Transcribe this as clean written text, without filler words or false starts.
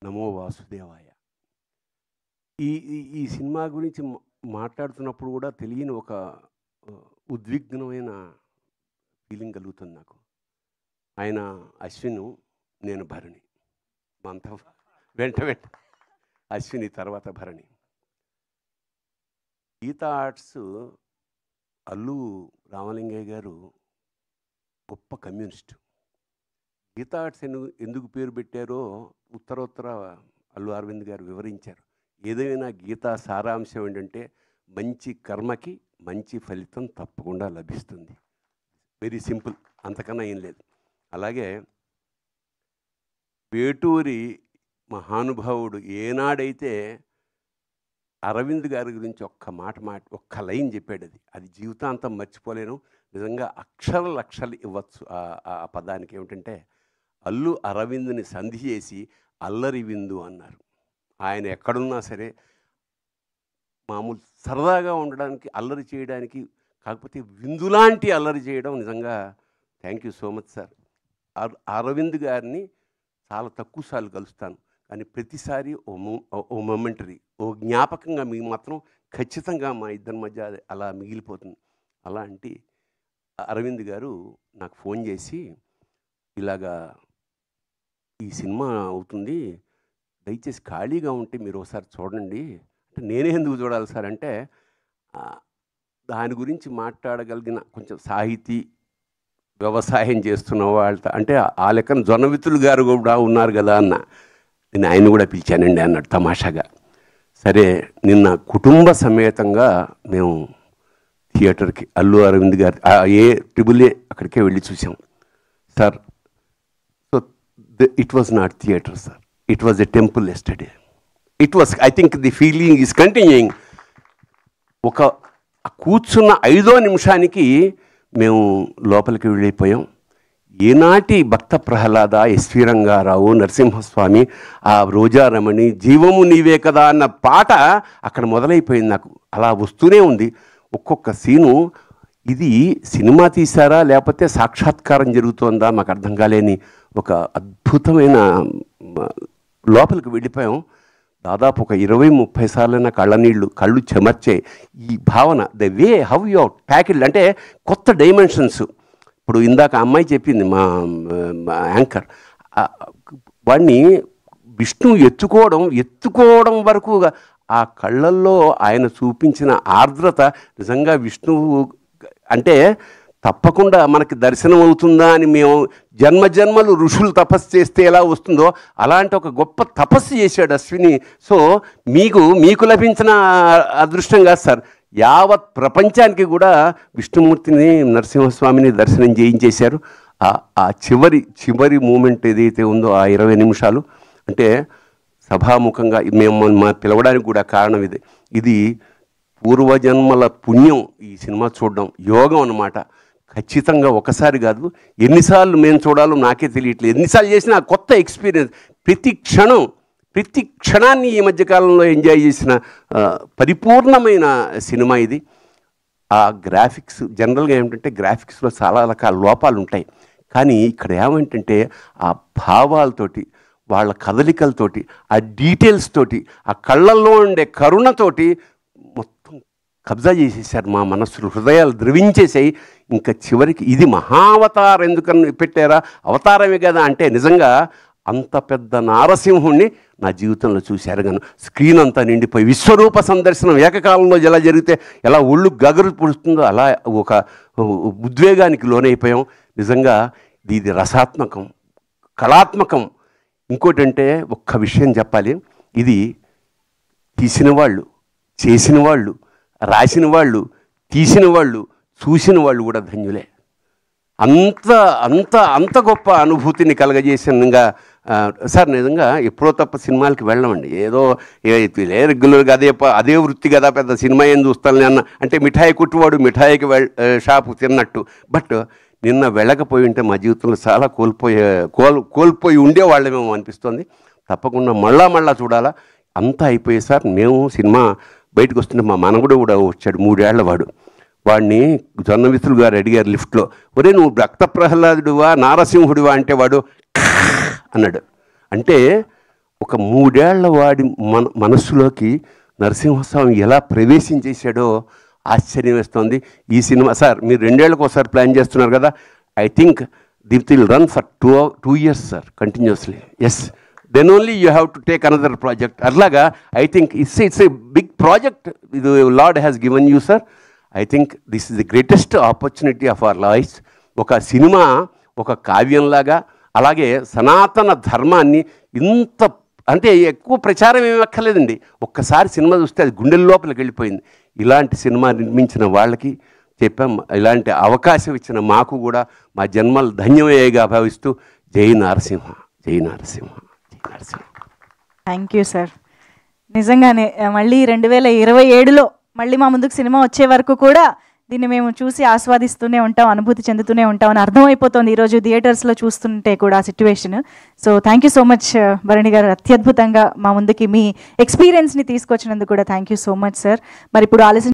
నమో వాసుదేవాయ. ఈ ఈ సినిమా గురించి మాట్లాడుతున్నప్పుడు కూడా తెలియని ఒక ఉద్విగ్నమైన ఫీలింగ్ కలుగుతుంది నాకు. ఆయన అశ్విను, నేను భరణి, అంతా వెంట అశ్విని తర్వాత భరణి. గీతా ఆర్ట్స్ అల్లు రామలింగయ్య గారు గొప్ప కమ్యూనిస్టు. గీతా ఆర్ట్స్ ఎందుకు పేరు పెట్టారో ఉత్తరోత్తర అల్లు అరవింద్ గారు వివరించారు. ఏదైనా గీతా సారాంశం ఏంటంటే మంచి కర్మకి మంచి ఫలితం తప్పకుండా లభిస్తుంది. వెరీ సింపుల్, అంతకన్నా ఏం లేదు. అలాగే వేటూరి మహానుభావుడు ఏనాడైతే అరవింద్ గారి గురించి ఒక్క లైన్ చెప్పాడు, అది జీవితాంతం మర్చిపోలేను. నిజంగా లక్షలు ఇవ్వచ్చు ఆ పదానికి. ఏమిటంటే అల్లు అరవింద్ని సంధి చేసి అల్లరి విందు అన్నారు. ఆయన ఎక్కడున్నా సరే మామూలు సరదాగా ఉండడానికి, అల్లరి చేయడానికి, కాకపోతే విందులాంటి అల్లరి చేయడం నిజంగా thank you so much sir. Arvind గారిని చాలా తక్కువ సార్లు కలుస్తాను, కానీ ప్రతిసారి ఓ మొమెంటరీ, ఓ జ్ఞాపకంగా మీకు మాత్రం ఖచ్చితంగా మా ఇద్దరి మధ్య అలా మిగిలిపోతుంది. అలాంటి అరవింద్ గారు నాకు ఫోన్ చేసి, ఇలాగా ఈ సినిమా అవుతుంది, దయచేసి ఖాళీగా ఉంటే మీరు ఒకసారి చూడండి అంటే, నేనే ఎందుకు చూడాలి సార్ అంటే, దాని గురించి మాట్లాడగలిగిన కొంచెం సాహితీ వ్యవసాయం చేస్తున్న వాళ్ళతో, అంటే ఆ లెక్కన జొన్నవితులు గారు కూడా ఉన్నారు కదా అన్న, నేను ఆయన కూడా పిలిచానండి అన్నాడు తమాషాగా. సరే, నిన్న కుటుంబ సమేతంగా మేము థియేటర్కి అల్లు అరవింద్ గారి ఏ అక్కడికే వెళ్ళి చూసాం sir. So it was not theatre sir, it was a temple yesterday. It was, I think the feeling is continuing. ఒక కూర్చున్న 5వ నిమిషానికి మేము లోపలికి వెళ్ళిపోయాం. ఏనాటి భక్త ప్రహ్లాద, ఎస్వి రంగారావు, నరసింహస్వామి, ఆ రోజారమణి, జీవము నీవే కదా అన్న పాట అక్కడ మొదలైపోయింది. నాకు అలా వస్తూనే ఉంది ఒక్కొక్క సీను. ఇది సినిమా తీశారా లేకపోతే సాక్షాత్కారం జరుగుతోందా మాకు అర్థం కాలేని ఒక అద్భుతమైన లోపలికి వెళ్ళిపోయాం. దాదాపు ఒక 20-30 సార్లైనా కళ్ళు చెమర్చే ఈ భావన, the way how you tackled, అంటే కొత్త డైమెన్షన్స్. ఇప్పుడు ఇందాక అమ్మాయి చెప్పింది, మా యాంకర్, వాడిని విష్ణు ఎత్తుకోవడం వరకు ఆ కళ్ళల్లో ఆయన చూపించిన ఆర్ద్రత నిజంగా విష్ణువు అంటే తప్పకుండా మనకి దర్శనం అవుతుందా అని మేము జన్మజన్మలు ఋషులు తపస్సు చేస్తే ఎలా వస్తుందో అలాంటి ఒక గొప్ప తపస్సు చేశాడు అశ్విని. సో మీకు లభించిన అదృష్టం కాదు సార్, యావత్ ప్రపంచానికి కూడా విష్ణుమూర్తిని, నరసింహస్వామిని దర్శనం చేయించేశారు. ఆ చివరి మూమెంట్ ఏదైతే ఉందో ఆ 20 నిమిషాలు, అంటే సభాముఖంగా మేము పిలవడానికి కూడా కారణం ఇది పూర్వజన్మల పుణ్యం. ఈ సినిమా చూడడం యోగం అన్నమాట. ఖచ్చితంగా ఒకసారి కాదు, ఎన్నిసార్లు మేము చూడాలో నాకే తెలియట్లేదు. ఎన్నిసార్లు చేసినా కొత్త ఎక్స్పీరియన్స్. ప్రతి క్షణాన్ని ఈ మధ్యకాలంలో ఎంజాయ్ చేసిన పరిపూర్ణమైన సినిమా ఇది. ఆ గ్రాఫిక్స్, జనరల్గా ఏమిటంటే గ్రాఫిక్స్లో చాలా రకాల లోపాలు ఉంటాయి, కానీ ఇక్కడ ఏమంటే ఆ భావాలతోటి, వాళ్ళ కదలికలతోటి, ఆ డీటెయిల్స్ తోటి, ఆ కళ్ళల్లో ఉండే కరుణతోటి మొత్తం కబ్జా చేసేసారు మా మనస్సులు, హృదయాలు ద్రవించేసాయి. ఇంకా చివరికి ఇది మహావతారం ఎందుకని పెట్టారా, అవతారమే కదా అంటే, నిజంగా అంత పెద్ద నారసింహుణ్ణి నా జీవితంలో చూశారు. గాను స్క్రీన్ అంతా నిండిపోయి విశ్వరూప సందర్శనం ఏకకాలంలో ఎలా జరిగితే ఎలా ఒళ్ళు గగరు పుడుతుందో అలా ఒక ఉద్వేగానికి లోనైపోయాం. నిజంగా ఇది రసాత్మకం, కళాత్మకం. ఇంకోటంటే ఒక్క విషయం చెప్పాలి, ఇది తీసిన వాళ్ళు, చేసిన వాళ్ళు, రాసిన వాళ్ళు, తీసిన వాళ్ళు, చూసిన వాళ్ళు కూడా ధన్యులే. అంత గొప్ప అనుభూతిని కలగజేసినగా సార్. నిజంగా ఎప్పుడో తప్ప సినిమాలకి వెళ్ళమండి, ఏదో రెగ్యులర్గా అదే వృత్తి కదా, పెద్ద సినిమా ఏం చూస్తాను అన్న అంటే మిఠాయి కుట్టువాడు మిఠాయికి షాపు తిన్నట్టు. బట్ నిన్న వెళ్ళకపోయి ఉంటే మా జీవితంలో చాలా కోల్పోయి ఉండేవాళ్ళమేమో అనిపిస్తుంది. తప్పకుండా మళ్ళా చూడాలా. అంతా అయిపోయాయి సార్. మేము సినిమా బయటకు వస్తుంటే మా మనవడు కూడా వచ్చాడు, 3 ఏళ్ల వాడు. వాడిని జొన్నవితులు గారు అడిగారు లిఫ్ట్లో, ఒరే నువ్వు భక్త ప్రహ్లాదుడువా నారసింహుడివా అంటే వాడు అన్నాడు. అంటే ఒక 3 ఏళ్ల వాడి మనస్సులోకి నరసింహస్వామి ఎలా ప్రవేశించేశాడో ఆశ్చర్యం వేస్తుంది. ఈ సినిమా సార్ మీరు 2 ఏళ్ళకి ఒకసారి ప్లాన్ చేస్తున్నారు కదా, I think it will run for 2 years sir continuously. Yes, then only you have to take another project. Arlaga, I think it's a big project the Lord has given you, sir. I think this is the greatest opportunity of our lives. Oka cinema, oka kavyam laga, alage sanatana dharmanni inta అంటే ఎక్కువ ప్రచారం ఏమి అక్కర్లేదండి. ఒక్కసారి cinema చూస్తే అది గుండెల లోపలికి వెళ్ళిపోయింది. ఇలాంటి సినిమా నిర్మించిన వాళ్ళకి చెప్పాం, ఇలాంటి అవకాశం ఇచ్చిన మాకు కూడా మా జన్మలు ధన్యమయ్యేగా భావిస్తూ జై నరసింహ, జై నరసింహ. Thank you sir. నిజంగానే మళ్ళీ 2027లో మళ్ళీ మా ముందుకు సినిమా వచ్చే వరకు కూడా దీన్ని మేము చూసి ఆస్వాదిస్తూనే ఉంటాం, అనుభూతి చెందుతూనే ఉంటాం అని అర్థమైపోతుంది ఈరోజు థియేటర్స్లో చూస్తుంటే కూడా ఆ situation. So thank you so much Bharani garu, అత్యద్భుతంగా మా ముందుకి మీ ఎక్స్పీరియన్స్ని తీసుకొచ్చినందుకు కూడా thank you so much sir. మరి ఇప్పుడు ఆలస్యం